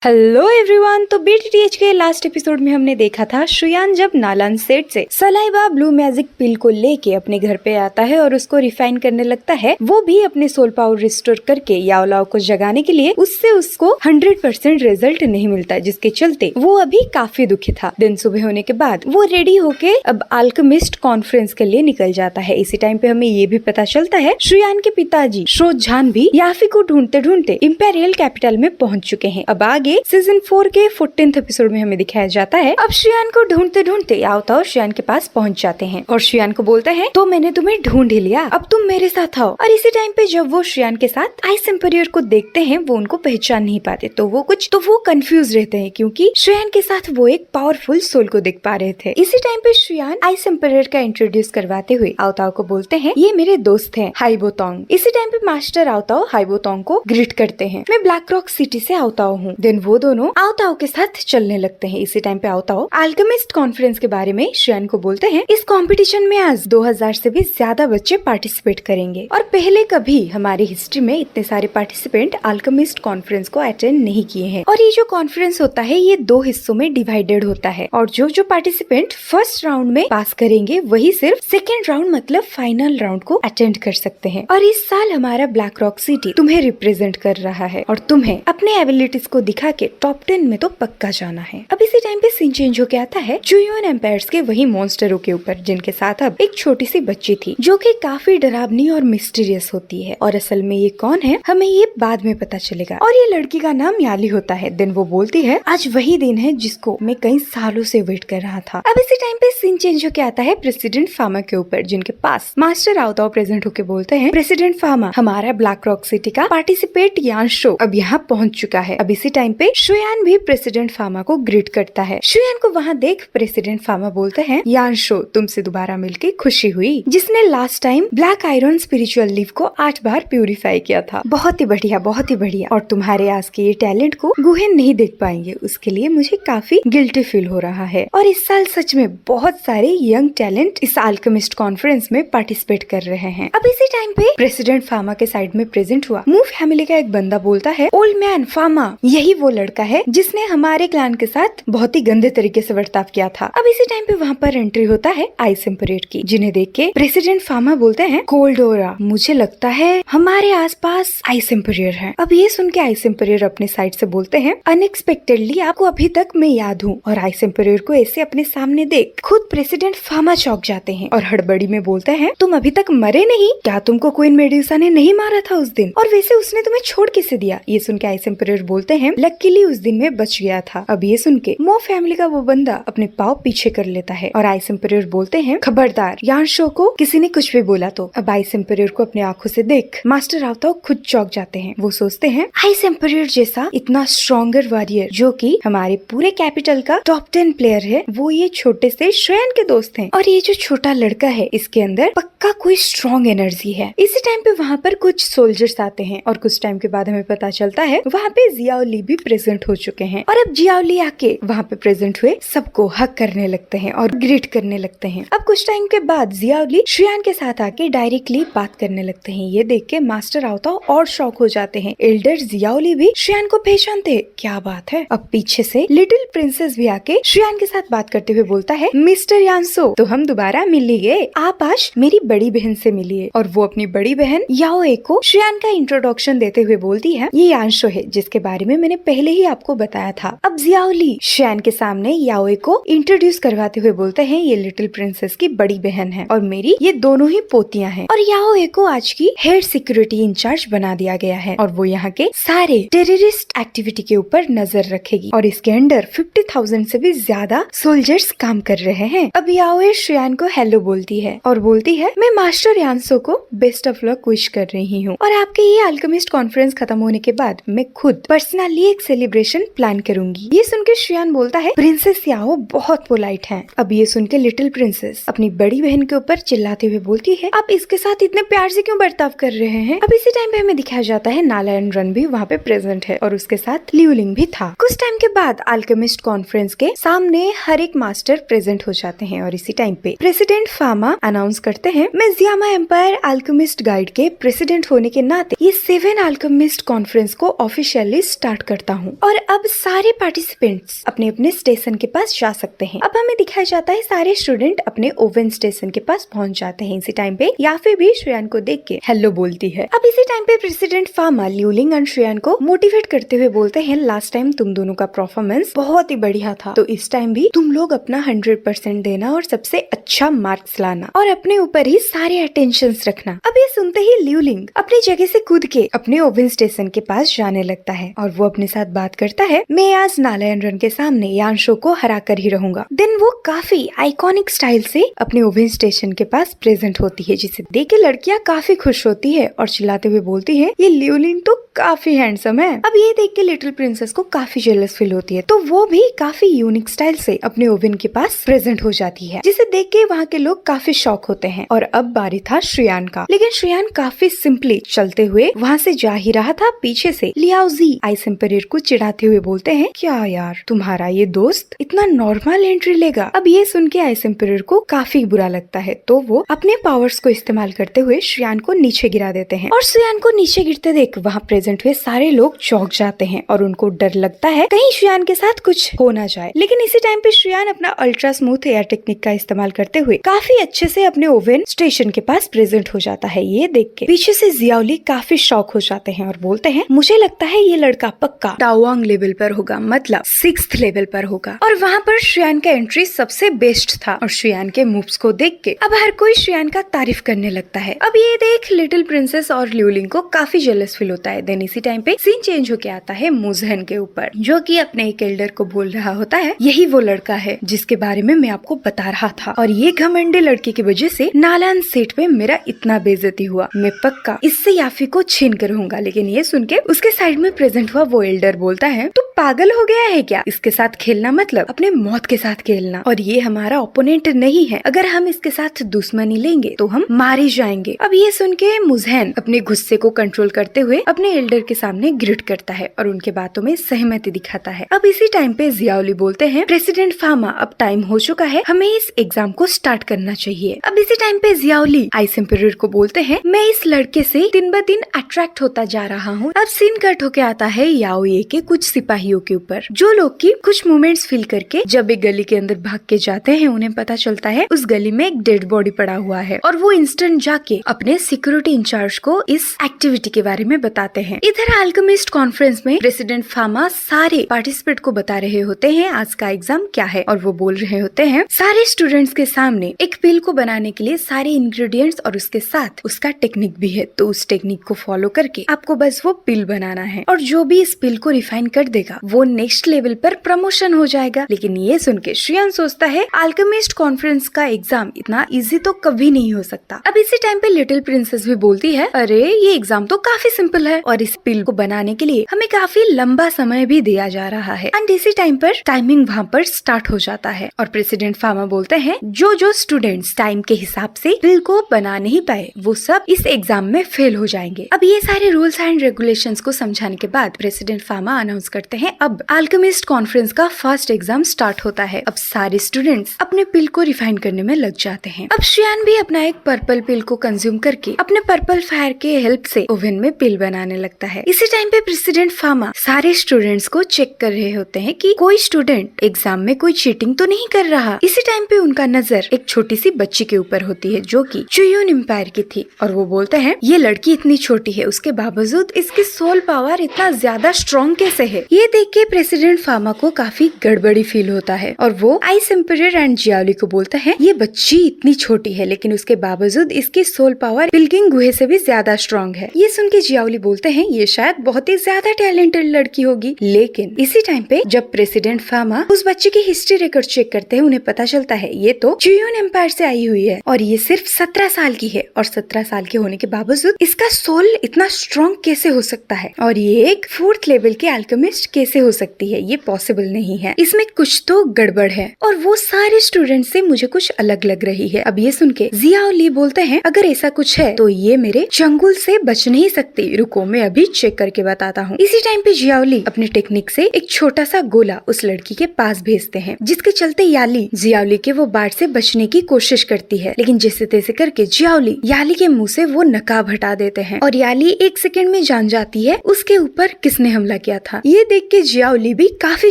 Hello everyone. तो बीटीटीएच के last episode में हमने देखा था श्रेयान जब नालान सेट से सलाइवा ब्लू मैजिक पिल को लेके अपने घर पे आता है और उसको रिफाइन करने लगता है। वो भी अपने सोल पावर रिस्टोर करके याओलाओ को जगाने के लिए उससे उसको 100% रिजल्ट नहीं मिलता, जिसके चलते वो अभी काफी दुखी था। दिन सुबह होने के बाद वो रेडी होके अब अल्केमिस्ट कॉन्फ्रेंस के लिए निकल जाता है। इसी टाइम पे हमें ये भी पता चलता है श्रेयान के पिताजी श्रोजान भी याफी को ढूंढते ढूंढते इंपेरियल कैपिटल में पहुंच चुके हैं। अब आगे सीजन 4 के 14th एपिसोड में हमें दिखाया जाता है अब श्रेयान को ढूंढते ढूंढते याओताओ श्रेयान के पास पहुंच जाते हैं और श्रेयान को बोलते हैं तो मैंने तुम्हें ढूंढ ही लिया, अब तुम मेरे साथ आओ। और इसी टाइम पे जब वो श्रेयान के साथ आइस एम्परर को देखते हैं वो उनको पहचान नहीं पाते, तो वो कंफ्यूज रहते हैं क्योंकि श्रेयान के साथ वो एक पावरफुल सोल को देख पा रहे थे। इसी टाइम पे श्रेयान आइस एम्परर का इंट्रोड्यूस करवाते हुए आओताओ को बोलते हैं ये मेरे दोस्त हैं हाइबोतोंग। इसी टाइम पे मास्टर आओताओ हाइबोतोंग को ग्रीट करते हैं, मैं ब्लैक रॉक सिटी से आओताओ हूँ। देन वो दोनों आओताओ के साथ चलने लगते हैं। इसी टाइम पे आओताओ अल्केमिस्ट कॉन्फ्रेंस के बारे में श्रेयान को बोलते हैं इस कंपटीशन में आज 2000 से भी ज्यादा बच्चे पार्टिसिपेट करेंगे और पहले कभी हमारी हिस्ट्री में इतने सारे पार्टिसिपेंट अल्केमिस्ट कॉन्फ्रेंस को अटेंड नहीं किए हैं। और ये जो कॉन्फ्रेंस होता है ये 2 हिस्सों में डिवाइडेड होता है और जो पार्टिसिपेंट फर्स्ट राउंड में पास करेंगे वही सिर्फ सेकेंड राउंड मतलब फाइनल राउंड को अटेंड कर सकते हैं। और इस साल हमारा ब्लैक रॉक सिटी तुम्हें रिप्रेजेंट कर रहा है और तुम्हें अपने एबिलिटीज को दिखा के टॉप 10 में तो पक्का जाना है। अब इसी टाइम पे सीन चेंज होके आता है जुयोन एम्पायर्स के वही मॉन्स्टरों के ऊपर जिनके साथ अब एक छोटी सी बच्ची थी जो कि काफी डरावनी और मिस्टीरियस होती है। और असल में ये कौन है हमें ये बाद में पता चलेगा। और ये लड़की का नाम याली होता है। देन वो बोलती है आज वही दिन है जिसको मैं कई सालों से वेट कर रहा था। अब इसी टाइम पे सीन चेंज होके आता है प्रेसिडेंट फामा के ऊपर जिनके पास मास्टर आओताओ प्रेजेंट होके बोलते हैं प्रेसिडेंट फामा हमारा ब्लैक रॉक सिटी का पार्टिसिपेट यानशो अब यहाँ पहुँच चुका है। अब इसी टाइम पे श्रेयान भी प्रेसिडेंट फामा को ग्रीट करता है। श्रेयान को वहाँ देख प्रेसिडेंट फामा बोलते हैं यानशो तुमसे दोबारा मिलके खुशी हुई, जिसने last time black iron spiritual leaf को 8 बार प्यूरिफाई किया था। बहुत ही बढ़िया, बहुत ही बढ़िया। और तुम्हारे आज के ये टैलेंट को गुहेन नहीं देख पाएंगे, उसके लिए मुझे काफी गिल्टी फील हो रहा है। और इस साल सच में बहुत सारे यंग टैलेंट इस अल्केमिस्ट कॉन्फ्रेंस में पार्टिसिपेट कर रहे हैं। अब इसी टाइम पे प्रेसिडेंट फामा के साइड में प्रेजेंट हुआ मू फैमिली का एक बंदा बोलता है ओल्ड मैन फामा यही वो लड़का है जिसने हमारे क्लान के साथ बहुत ही गंदे तरीके से बर्ताव किया था। अब इसी टाइम पे वहाँ पर एंट्री होता है आइस एम्परर की, जिन्हें देख के प्रेसिडेंट फामा बोलते हैं कोल्डोरा मुझे लगता है हमारे आसपास आइस एम्परर है। अब ये सुन के आइस एम्परर अपने साइड से बोलते हैं अनएक्सपेक्टेडली आपको अभी तक मैं याद हूँ। और आइस एम्परर को ऐसे अपने सामने देख खुद प्रेसिडेंट फामा चौंक जाते हैं और हड़बड़ी में बोलते हैं तुम अभी तक मरे नहीं क्या? तुमको क्वीन मेडुसा ने नहीं मारा था उस दिन? और वैसे उसने तुम्हें छोड़ कैसे दिया? ये सुन के आइस एम्परर बोलते हैं लकीली उस दिन में बच गया था। अब ये सुन के मो फैमिली का वो बंदा अपने पाँव पीछे कर लेता है और आइस एम्परर बोलते हैं खबरदार यानशो को किसी ने कुछ भी बोला तो। अब आइस एम्परर को अपने आंखों से देख मास्टर आओताओ खुद चौंक जाते हैं। वो सोचते हैं आइस एम्परर जैसा इतना स्ट्रॉन्गर वॉरियर जो कि हमारे पूरे कैपिटल का टॉप 10 प्लेयर है वो ये छोटे से श्रेयान के दोस्त हैं। और ये जो छोटा लड़का है इसके अंदर पक्का कोई स्ट्रॉन्ग एनर्जी है। इसी टाइम पे वहाँ पर कुछ सोल्जर्स आते हैं और कुछ टाइम के बाद हमें पता चलता है वहाँ पे जियाओली भी प्रेजेंट हो चुके हैं। और अब जियाओली आके वहाँ पे प्रेजेंट हुए सबको हक करने लगते हैं और ग्रीट करने लगते हैं। अब कुछ टाइम के बाद जियाओली श्रेयान के साथ आके डायरेक्टली बात करने लगते हैं। ये देख के मास्टर आओताओ और शॉक हो जाते हैं। एल्डर जियाओली भी श्रेयान को पहचानते हैं, क्या बात है। अब पीछे से लिटिल प्रिंसेस भी आके श्रेयान के साथ बात करते हुए बोलता है मिस्टर यानसो तो हम दोबारा मिल ही गए, आप आज मेरी बड़ी बहन से मिलिए। और वो अपनी बड़ी बहन याओए को श्रेयान का इंट्रोडक्शन देते हुए बोलती है ये यानशो है जिसके बारे में मैंने पहले ही आपको बताया था। अब जियाओली श्रेयान के सामने याओए को इंट्रोड्यूस करवाते हुए बोलते हैं ये लिटिल प्रिंसेस की बड़ी बहन है और मेरी ये दोनों ही पोतियां हैं। और याओए को आज की हेड सिक्योरिटी इंचार्ज बना दिया गया है और वो यहाँ के सारे टेररिस्ट एक्टिविटी के ऊपर नजर रखेगी और इसके अंडर 50,000 से भी ज्यादा सोल्जर्स काम कर रहे हैं। अब याओए श्रेयान को हेलो बोलती है और बोलती है मैं मास्टर यानसो को बेस्ट ऑफ लक विश कर रही हूँ और आपके ये अल्केमिस्ट कॉन्फ्रेंस खत्म होने के बाद मैं खुद पर्सनली एक सेलिब्रेशन प्लान करूंगी। ये सुन के श्रेयान बोलता है प्रिंसेस याओ बहुत पोलाइट हैं। अब ये सुन के लिटिल प्रिंसेस अपनी बड़ी बहन के ऊपर चिल्लाते हुए बोलती है आप इसके साथ इतने प्यार से क्यों बर्ताव कर रहे हैं? अब इसी टाइम पे हमें दिखाया जाता है नालायन रन भी वहाँ पे प्रेजेंट है और उसके साथ लियोलिंग भी था। कुछ टाइम के बाद अल्केमिस्ट कॉन्फ्रेंस के सामने हर एक मास्टर प्रेजेंट हो जाते हैं और इसी टाइम पे प्रेसिडेंट फामा अनाउंस करते हैं मैं जियामा एम्पायर अल्केमिस्ट गाइड के प्रेसिडेंट होने के नाते ये 7 अल्केमिस्ट कॉन्फ्रेंस को ऑफिशियली स्टार्ट करता आता हूँ। और अब सारे पार्टिसिपेंट्स अपने अपने स्टेशन के पास जा सकते हैं। अब हमें दिखाया जाता है सारे स्टूडेंट अपने ओवन स्टेशन के पास पहुँच जाते हैं। इसी टाइम पे याफे भी श्रेयान को देख के हेलो बोलती है। अब इसी टाइम पे प्रेसिडेंट फामा ल्यूलिंग और श्रेयान को मोटिवेट करते हुए बोलते हैं, लास्ट टाइम तुम दोनों का परफॉर्मेंस बहुत ही बढ़िया था, तो इस टाइम भी तुम लोग अपना 100% देना और सबसे अच्छा मार्क्स लाना और अपने ऊपर ही सारे अटेंशन रखना। अब ये सुनते ही ल्यूलिंग अपनी जगह से कूद के अपने ओवन स्टेशन के पास जाने लगता है और वो अपने साथ बात करता है, मैं आज नालायन रन के सामने यांशो को हरा कर ही रहूंगा। देन वो काफी आइकॉनिक स्टाइल से अपने ओवन स्टेशन के पास प्रेजेंट होती है, जिसे देख के लड़कियां काफी खुश होती है और चिल्लाते हुए बोलती है, ये ल्यूलिंग तो काफी हैंडसम है। अब ये देख के लिटिल प्रिंसेस को काफी जेलस फील होती है, तो वो भी काफी यूनिक स्टाइल से अपने ओवन के पास प्रेजेंट हो जाती है, जिसे देख के वहाँ के लोग काफी शॉक होते हैं। और अब बारी था श्रेयान का, लेकिन श्रेयान काफी सिंपली चलते हुए वहाँ से जा ही रहा था। पीछे से लियाओजी आइस एम्परर को चिढ़ाते हुए बोलते हैं, क्या यार तुम्हारा ये दोस्त इतना नॉर्मल एंट्री लेगा। अब ये सुन के आइस एम्परर को काफी बुरा लगता है, तो वो अपने पावर्स को इस्तेमाल करते हुए श्रेयान को नीचे गिरा देते हैं। और श्रेयान को नीचे गिरते देख वहाँ प्रेजेंट हुए सारे लोग चौंक जाते हैं और उनको डर लगता है कहीं श्रेयान के साथ कुछ हो ना जाए। लेकिन इसी टाइम पे श्रेयान अपना अल्ट्रा स्मूथ एयर टेक्निक का इस्तेमाल करते हुए काफी अच्छे से अपने ओवन स्टेशन के पास प्रेजेंट हो जाता है। ये देख के पीछे से जियाओली काफी शॉक हो जाते हैं और बोलते हैं, मुझे लगता है ये लड़का पक्का टाओवांग लेवल पर होगा, मतलब 6th लेवल पर होगा। और वहाँ पर श्रेयान का एंट्री सबसे बेस्ट था और श्रेयान के मूव्स को देख के अब हर कोई श्रेयान का तारीफ करने लगता है। अब ये देख लिटिल प्रिंसेस और ल्यूलिंग को काफी जेलस फील होता है। देन इसी टाइम पे सीन चेंज होके आता है मुजहन के ऊपर, जो कि अपने एक एल्डर को बोल रहा होता है, यही वो लड़का है जिसके बारे में मैं आपको बता रहा था और ये घमंडी लड़के की वजह से नालान सेट पे मेरा इतना बेइज्जती हुआ, मैं पक्का इससे याफी को छीन कर रहूंगा। लेकिन ये सुन के उसके साइड में प्रेजेंट हुआ वो एल्डर बोलता है, तू पागल हो गया है क्या? इसके साथ खेलना मतलब अपने मौत के साथ खेलना, और ये हमारा ओपोनेंट नहीं है, अगर हम इसके साथ दुश्मनी लेंगे तो हम मारे जाएंगे। अब ये सुन के मुजहन अपने गुस्से को कंट्रोल करते हुए अपने एल्डर के सामने ग्रिट करता है और उनके बातों में सहमति दिखाता है। अब इसी टाइम पे जियाओली बोलते हैं, प्रेसिडेंट फामा अब टाइम हो चुका है, हमें इस एग्जाम को स्टार्ट करना चाहिए। अब इसी टाइम पे जियाओली आइस एम्परर को बोलते हैं, मैं इस लड़के से दिन ब दिन अट्रैक्ट होता जा रहा हूँ। अब सीन कट होके आता है याओये के कुछ सिपाहियों के ऊपर, जो लोग की कुछ मोमेंट्स फील करके जब एक गली के अंदर भाग के जाते हैं, उन्हें पता चलता है उस गली में एक डेड बॉडी पड़ा हुआ है और वो इंस्टेंट जाके अपने सिक्योरिटी इंचार्ज को इस एक्टिविटी के बारे में बताते हैं। इधर अल्केमिस्ट कॉन्फ्रेंस में प्रेसिडेंट फामा सारे पार्टिसिपेंट को बता रहे होते हैं आज का एग्जाम क्या है, और वो बोल रहे होते हैं सारे स्टूडेंट्स के सामने एक पिल को बनाने के लिए सारे इंग्रेडिएंट्स और उसके साथ उसका टेक्निक भी है, तो उस टेक्निक को फॉलो करके आपको बस वो पिल बनाना है और जो भी इस पिल को रिफाइन कर देगा वो नेक्स्ट लेवल पर प्रमोशन हो जाएगा। लेकिन ये सुन के श्रेयान सोचता है अल्केमिस्ट कॉन्फ्रेंस का एग्जाम इतना इजी तो कभी नहीं हो सकता। अब इसी टाइम पे लिटिल प्रिंसेस भी बोलती है, अरे ये एग्जाम तो काफी सिंपल है और इस पिल को बनाने के लिए हमें काफी लंबा समय भी दिया जा रहा है। एंड इसी टाइम पर टाइमिंग वहाँ पर स्टार्ट हो जाता है और प्रेसिडेंट फामा बोलते हैं, जो स्टूडेंट्स टाइम के हिसाब से पिल को बना नहीं पाए वो सब इस एग्जाम में फेल हो जाएंगे। अब ये सारे रूल्स एंड रेगुलेशंस को समझाने के बाद प्रेसिडेंट फामा अनाउंस करते हैं, अब अल्केमिस्ट कॉन्फ्रेंस का फर्स्ट एग्जाम स्टार्ट होता है। अब सारे स्टूडेंट्स अपने पिल को रिफाइन करने में लग जाते हैं। अब श्रेयान भी अपना एक पर्पल पिल को कंज्यूम करके अपने पर्पल फायर के हेल्प से ओवन में पिल बनाने लगता है। इसी टाइम पे प्रेसिडेंट फामा सारे स्टूडेंट्स को चेक कर रहे होते हैं कि कोई स्टूडेंट एग्जाम में कोई चीटिंग तो नहीं कर रहा। इसी टाइम पे उनका नजर एक छोटी सी बच्ची के ऊपर होती है जो कि चुयून एम्पायर की थी और वो बोलते हैं, ये लड़की इतनी छोटी है उसके बावजूद इसकी सोल पावर इतना ज्यादा स्ट्रॉन्ग कैसे है। ये देख के प्रेसिडेंट फामा को काफी गड़बड़ी फील होता है और वो आइस एम्परर एंड जियाओली को बोलता है, ये बच्ची इतनी छोटी है लेकिन उसके बावजूद इसकी सोल पावर पिलकिंग गुहे से भी ज्यादा स्ट्रॉन्ग है। ये सुन के जियाओली बोलते हैं, ये शायद बहुत ही ज्यादा टैलेंटेड लड़की होगी। लेकिन इसी टाइम पे जब प्रेसिडेंट फामा उस बच्चे की हिस्ट्री रिकॉर्ड चेक करते हैं, उन्हें पता चलता है ये तो चुयून एम्पायर से आई हुई है और ये सिर्फ 17 साल की है और 17 साल के होने के बावजूद इसका सोल इतना स्ट्रॉन्ग कैसे हो सकता है और ये एक 4th लेवल के अल्केमिस्ट कैसे हो सकती है, ये पॉसिबल नहीं है, इसमें कुछ तो गड़बड़ है और वो सारे स्टूडेंट से मुझे कुछ अलग लग रही है। अब ये सुन के जियाओली बोलते हैं, अगर ऐसा कुछ है तो ये मेरे चंगुल से बच नहीं सकती, रुको मैं अभी चेक करके बताता हूँ। इसी टाइम पे जियाओली अपने टेक्निक से एक छोटा सा गोला उस लड़की के पास भेजते हैं, जिसके चलते याली जियाओली के वो बाढ़ से बचने की कोशिश करती है, लेकिन जैसे तैसे करके जियाओली याली के मुंह से वो नकाब हटा देते हैं और याली 1 सेकंड में जान जाती है उसके ऊपर किसने हमला किया था। ये देख के जियाओली भी काफी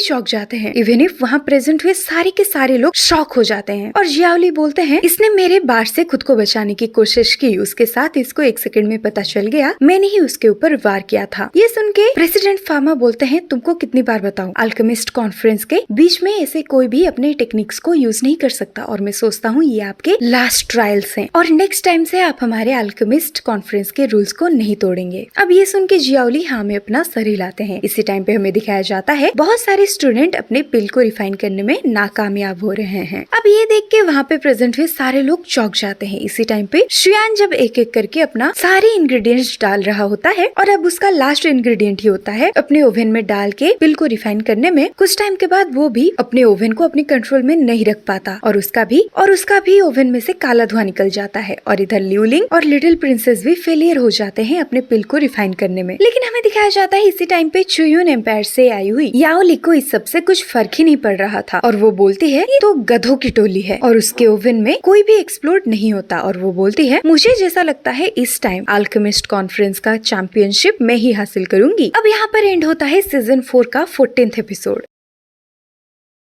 शॉक जाते हैं। इवन इफ वहाँ प्रेजेंट हुए सारे के सारे लोग शॉक हो जाते हैं और जियाओली बोलते हैं इसने मेरे बाढ़ से खुद को बचाने की कोशिश की, उसके साथ इसको 1 सेकंड में पता चल गया मैंने ही उसके ऊपर वार किया था। ये सुन के प्रेसिडेंट फार्मा बोलते हैं तुमको कितनी बार बताऊं, अल्केमिस्ट कॉन्फ्रेंस के बीच में ऐसे कोई भी अपने टेक्निक्स को यूज नहीं कर सकता और मैं सोचता हूँ ये आपके लास्ट ट्रायल्स हैं और नेक्स्ट टाइम से आप हमारे अल्केमिस्ट कॉन्फ्रेंस के रूल्स को नहीं तोड़ेंगे। अब ये सुन के जियाओली हाँ में अपना सर हिलाते हैं। इसी टाइम पे हमें दिखाया जाता है बहुत सारे स्टूडेंट अपने पिल को रिफाइन करने में नाकामयाब हो रहे हैं। अब ये देख के वहाँ पे प्रेजेंट हुए सारे लोग चौंक जाते हैं। इसी टाइम पे शुयान जब एक एक करके अपना सारे इंग्रेडिएंट्स डाल रहा होता है और अब उसका लास्ट इंग्रेडिएंट ही होता है अपने ओवन में डाल के पिल को रिफाइन करने में, कुछ टाइम के बाद वो भी अपने ओवन को अपने कंट्रोल में नहीं रख पाता और उसका भी ओवन में से काला धुआं निकल जाता है और इधर लिउलिंग और लिटिल प्रिंसेस भी फेलियर हो जाते हैं अपने पिल को रिफाइन करने में। लेकिन हमें दिखाया जाता है इसी टाइम पे चुयून एम्पायर से आई हुई याओली को इस सब से कुछ फर्क ही नहीं पड़ रहा था और वो बोलती है ये तो गधों की टोली है और उसके ओवन में कोई भी एक्सप्लोड नहीं होता और वो बोलती है मुझे जैसा लगता है इस टाइम अल्केमिस्ट कॉन्फ्रेंस का चैंपियनशिप मैं ही हासिल करूंगी। अब यहाँ पर एंड होता है सीजन 4 का 14th एपिसोड।